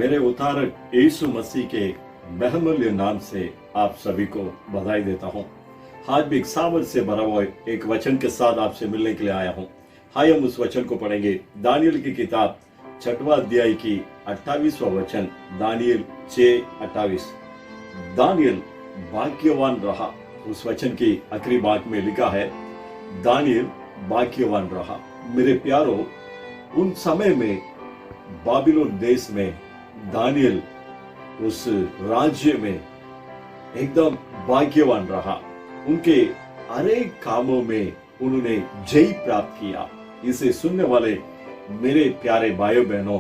मेरे उद्धारक यीशु मसीह के बहुमूल्य नाम से आप सभी को बधाई देता हूँ। आज भी एक सामर्थ से भरा हुआ एक वचन के साथ आपसे मिलने के लिए आया हूँ। हाय, हम उस वचन को पढ़ेंगे। दानियल की किताब 6वां अध्याय की 28वां वचन, दानियल 6:28। दानियल भाग्यवान रहा। उस वचन की आखिरी भाग में लिखा है, दानियल भाग्यवान रहा। मेरे प्यारो, उन समय में बाबिलोन देश में दानियल उस राज्य में एकदम भाग्यवान रहा। उनके अनेक कामों में उन्होंने जय प्राप्त किया। इसे सुनने वाले मेरे प्यारे भाइयों बहनों,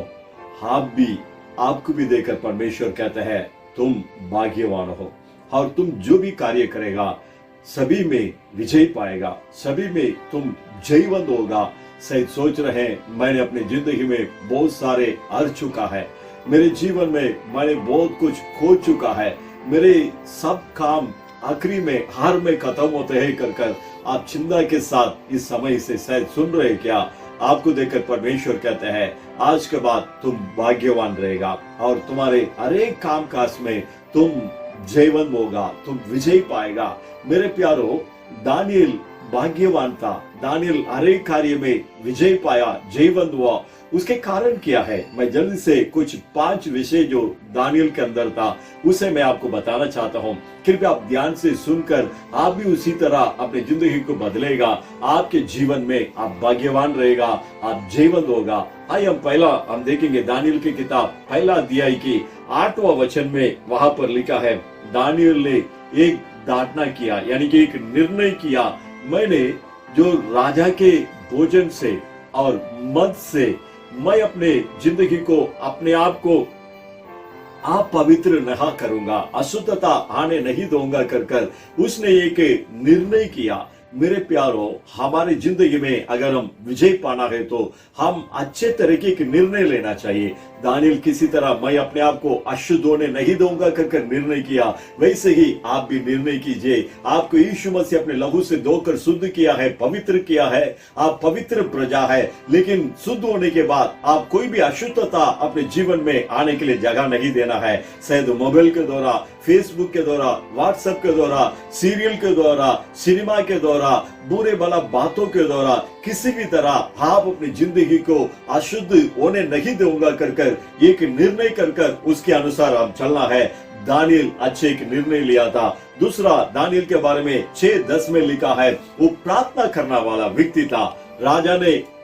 आपको भी देखकर परमेश्वर कहता है तुम भाग्यवान हो और तुम जो भी कार्य करेगा सभी में विजय पाएगा, सभी में तुम जयवंत होगा। शायद सोच रहे हैं मैंने अपनी जिंदगी में बहुत सारे हार चुका है, मेरे जीवन में मैंने बहुत कुछ खो चुका है, मेरे सब काम आखिरी में हार में खत्म होते हैं कर आप चिंता के साथ इस समय से शायद सुन रहे क्या? आपको देखकर परमेश्वर कहते हैं आज के बाद तुम भाग्यवान रहेगा और तुम्हारे हरेक काम काज में तुम जयवंत होगा, तुम विजय पाएगा। मेरे प्यारो, दानियल भाग्यवान था। दानियल हरेक कार्य में विजय पाया, जयवंत हुआ। उसके कारण क्या है? मैं जल्दी से कुछ 5 विषय जो दानियल के अंदर था उसे मैं आपको बताना चाहता हूँ। कृपया आप ध्यान से सुनकर आप भी उसी तरह अपनी जिंदगी को बदलेगा। आपके जीवन में आप भाग्यवान रहेगा, आप जयवंत होगा। आइए हम देखेंगे दानियल की किताब 1 अध्याय की 8वां वचन में। वहां पर लिखा है, दानियल ने एक दाटना किया, यानी कि एक निर्णय किया, मैंने जो राजा के भोजन से और मद से मैं अपने जिंदगी को, अपने आप को अपवित्र नहीं करूंगा, अशुद्धता आने नहीं दूंगा कर उसने एक निर्णय किया। मेरे प्यारो, हमारी जिंदगी में अगर हम विजय पाना है तो हम अच्छे तरीके के निर्णय लेना चाहिए। दानियल किसी तरह मैं अपने आप को अशुद्ध होने नहीं दूंगा कर निर्णय किया, वैसे ही आप भी निर्णय कीजिए। आपको यीशु मसीह अपने लहू से धोकर शुद्ध किया है, पवित्र किया है, आप पवित्र प्रजा है। लेकिन शुद्ध होने के बाद आप कोई भी अशुद्धता अपने जीवन में आने के लिए जगह नहीं देना है। शायद मोबाइल के द्वारा, फेसबुक के द्वारा, व्हाट्सएप के द्वारा, सीरियल के द्वारा, सिनेमा के द्वारा, बुरे भला बातों के द्वारा किसी भी तरह आप अपनी जिंदगी को अशुद्ध होने नहीं दूंगा कर एक निर्णय कर उसके अनुसार हम चलना है। दानियल अच्छे एक निर्णय लिया था। दूसरा, दानियल के बारे में 6:10 में लिखा है, वो प्रार्थना करने वाला व्यक्ति था।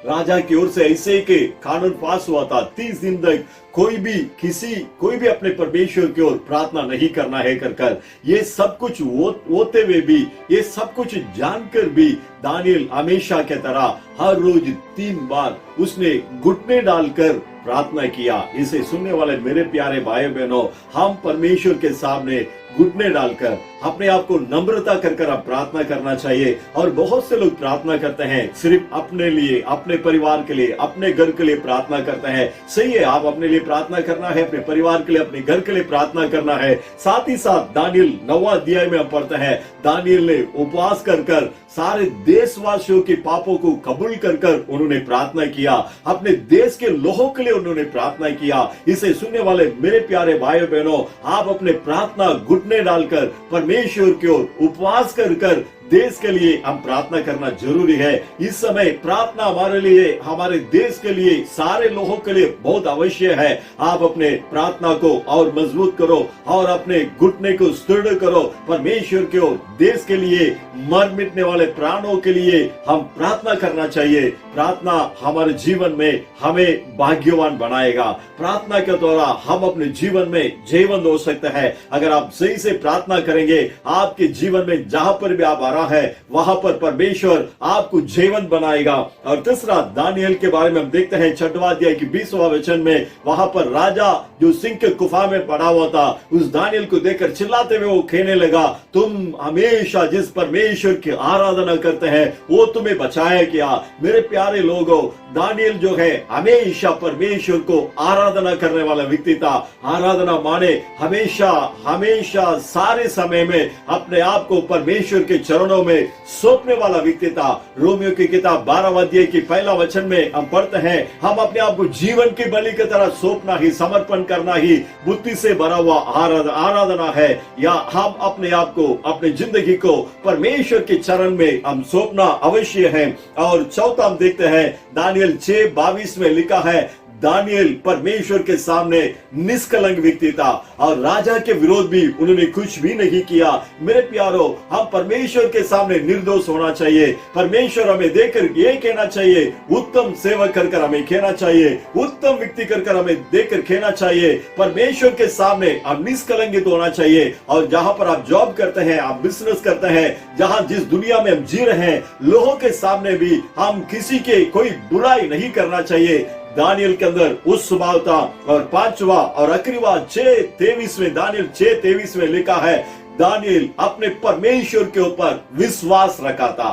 राजा की ओर से ऐसे ही कानून पास हुआ था, 30 दिन तक कोई भी अपने परमेश्वर की ओर प्रार्थना नहीं करना है कर ये सब कुछ होते हुए भी, ये सब कुछ जानकर भी दानियल हमेशा के तरह हर रोज 3 बार उसने घुटने डालकर प्रार्थना किया। इसे सुनने वाले मेरे प्यारे भाई बहनों, हम परमेश्वर के सामने घुटने डालकर अपने आप को नम्रता कर आप प्रार्थना करना चाहिए। और बहुत से लोग प्रार्थना करते हैं सिर्फ अपने लिए, अपने परिवार के लिए, अपने घर के लिए प्रार्थना करते हैं। सही है, आप अपने लिए प्रार्थना करना है, अपने परिवार के लिए, अपने घर के लिए प्रार्थना करना है। साथ ही साथ दानियल 9वां अध्याय में हम पढ़ते हैं, दानियल ने उपवास कर सारे देशवासियों के पापों को कबूल कर उन्होंने प्रार्थना किया। अपने देश के लोगों के लिए उन्होंने प्रार्थना किया। इसे सुनने वाले मेरे प्यारे भाई बहनों, आप अपने प्रार्थना घुटने डालकर परमेश्वर की ओर उपवास कर देश के लिए हम प्रार्थना करना जरूरी है। इस समय प्रार्थना हमारे लिए, हमारे देश के लिए, सारे लोगों के लिए बहुत आवश्यक है। आप अपने प्रार्थना को और मजबूत करो और अपने घुटने को सुदृढ़ करो। परमेश्वर की ओर, देश के लिए, मर मिटने वाले प्राणों के लिए हम प्रार्थना करना चाहिए। प्रार्थना हमारे जीवन में हमें भाग्यवान बनाएगा। प्रार्थना के द्वारा हम अपने जीवन में जयवंत हो सकते हैं। अगर आप सही से प्रार्थना करेंगे, आपके जीवन में जहां पर भी आप है वहां पर परमेश्वर आपको जयवंत बनाएगा। और तीसरा, दानियल के बारे में हम देखते हैं 6वां अध्याय की 20वां वचन में। वहां पर राजा जो सिंह के गुफा में पड़ा हुआ था, उस दानियल को देखकर चिल्लाते हुए वो कहने लगा, तुम हमेशा जिस परमेश्वर की आराधना करते हैं वो तुम्हें बचाया क्या? मेरे प्यारे लोगों, दानियल जो है हमेशा परमेश्वर को आराधना करने वाला व्यक्ति था। आराधना माने हमेशा सारे समय में अपने आप को परमेश्वर के चरणों चरणों में सौंपने वाला व्यक्ति था। रोमियो की किताब 12 अध्याय की पहला वचन में हम पढ़ते हैं, हम अपने आप को जीवन की बलि की तरह सौंपना ही, समर्पण करना ही बुद्धि से भरा हुआ आराधना है, या हम अपने आप को, अपनी जिंदगी को परमेश्वर के चरण में हम सौंपना अवश्य है। और चौथा हम देखते हैं दानियल 6:22 में लिखा है, दानियल परमेश्वर के सामने निष्कलंक व्यक्ति था और राजा के विरोध भी उन्होंने कुछ भी नहीं किया। मेरे प्यारो, हम परमेश्वर के सामने निर्दोष होना चाहिए। परमेश्वर हमें देखकर ये कहना चाहिए, उत्तम सेवक कर हमें कहना चाहिए, उत्तम व्यक्ति कर हमें देखकर कहना चाहिए। परमेश्वर के सामने हम निष्कलंकित होना चाहिए। और जहां पर आप जॉब करते हैं, आप बिजनेस करते हैं, जहां जिस दुनिया में हम जी रहे हैं, लोगों के सामने भी हम किसी के कोई बुराई नहीं करना चाहिए। दानियल के अंदर उस स्वभाव था। और पांचवा और आखिरीवा 6:23 में, दानियल 6:23 में लिखा है, दानियल अपने परमेश्वर के ऊपर विश्वास रखा था।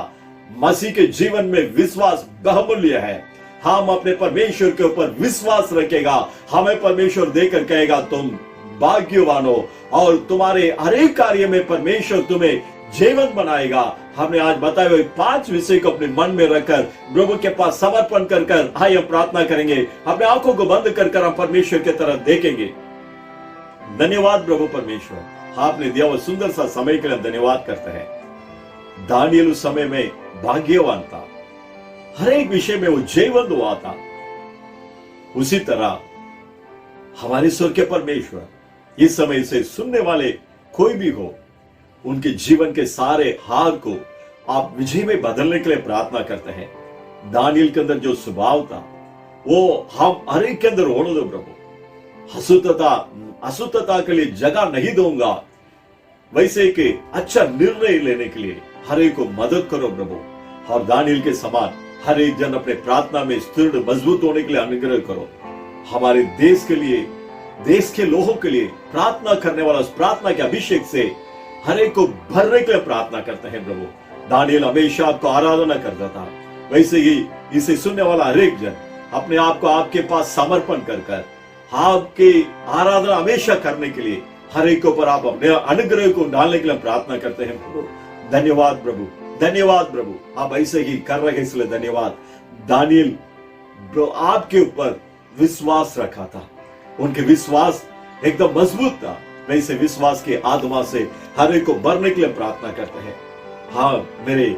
मसीह के जीवन में विश्वास बहुमूल्य है। हम अपने परमेश्वर के ऊपर विश्वास रखेगा, हमें परमेश्वर देकर कहेगा तुम भाग्यवान हो, और तुम्हारे हर एक कार्य में परमेश्वर तुम्हें जीवन बनाएगा। हमने आज बताए हुए 5 विषय को अपने मन में रखकर प्रभु के पास समर्पण कर आइए हम प्रार्थना करेंगे। अपने आंखों को बंद कर हम परमेश्वर की तरफ देखेंगे। धन्यवाद प्रभु परमेश्वर, आपने दिया हुआ सुंदर सा समय के लिए धन्यवाद करते हैं। दानियल उस समय में भाग्यवान था, हर एक विषय में वो जयवंत हुआ था। उसी तरह हमारे स्वर्ग के परमेश्वर इस समय से सुनने वाले कोई भी हो, उनके जीवन के सारे हार को आप विजय में बदलने के लिए प्रार्थना करते हैं। दानियल के अंदर जो स्वभाव था वो हम हर एक के अंदर होने दो प्रभु। अशुद्धता के लिए जगह नहीं दूंगा, वैसे कि अच्छा निर्णय लेने के लिए हर एक को मदद करो प्रभु। और दानियल के समान हर एक जन अपने प्रार्थना में स्थिर मजबूत होने के लिए अनुग्रह करो। हमारे देश के लिए, देश के लोगों के लिए प्रार्थना करने वाला उस प्रार्थना के अभिषेक से हर एक को भरने के लिए प्रार्थना करते हैं प्रभु। दानियल हमेशा आपको आराधना करता था, वैसे ही इसे सुनने वाला हर एक जन अपने आप को आपके पास समर्पण कर आपके आराधना हमेशा करने के लिए हर एक के ऊपर आप अपने अनुग्रह को डालने के लिए प्रार्थना करते हैं प्रभु। धन्यवाद प्रभु, धन्यवाद प्रभु, आप ऐसे ही कर रहे हैं इसलिए धन्यवाद। दानियल आपके ऊपर विश्वास रखा था, उनके विश्वास एकदम मजबूत था, वैसे विश्वास के आत्मा से हर एक को भरने के लिए प्रार्थना करते हैं। हाँ मेरे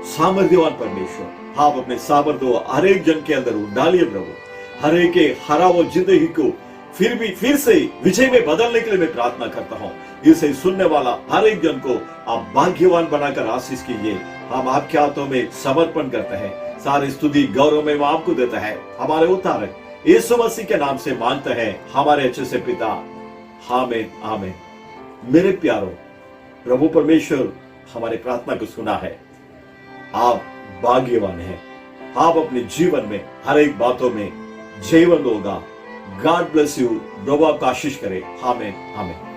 सामर्थ्यवान परमेश्वर, आप अपने सामर्थ्य हर एक जन के अंदर डालिए प्रभु। हर एक के हरा वो जिंदगी को फिर से विजय में बदलने के लिए मैं प्रार्थना करता हूँ। इसे सुनने वाला हर एक जन को आप भाग्यवान बनाकर आशीष कीजिए। हम आपके हाथों में समर्पण करते हैं, सारी स्तुति गौरव में आपको देता है। हमारे उद्धारक यीशु मसीह के नाम से मांगते हैं हमारे अच्छे से पिता, आमीन आमीन। मेरे प्यारो, प्रभु परमेश्वर हमारे प्रार्थना को सुना है। आप भाग्यवान हैं, आप अपने जीवन में हर एक बातों में जीवन होगा। गॉड ब्लेस यू, प्रभु आपका आशीष करे। आमीन आमीन।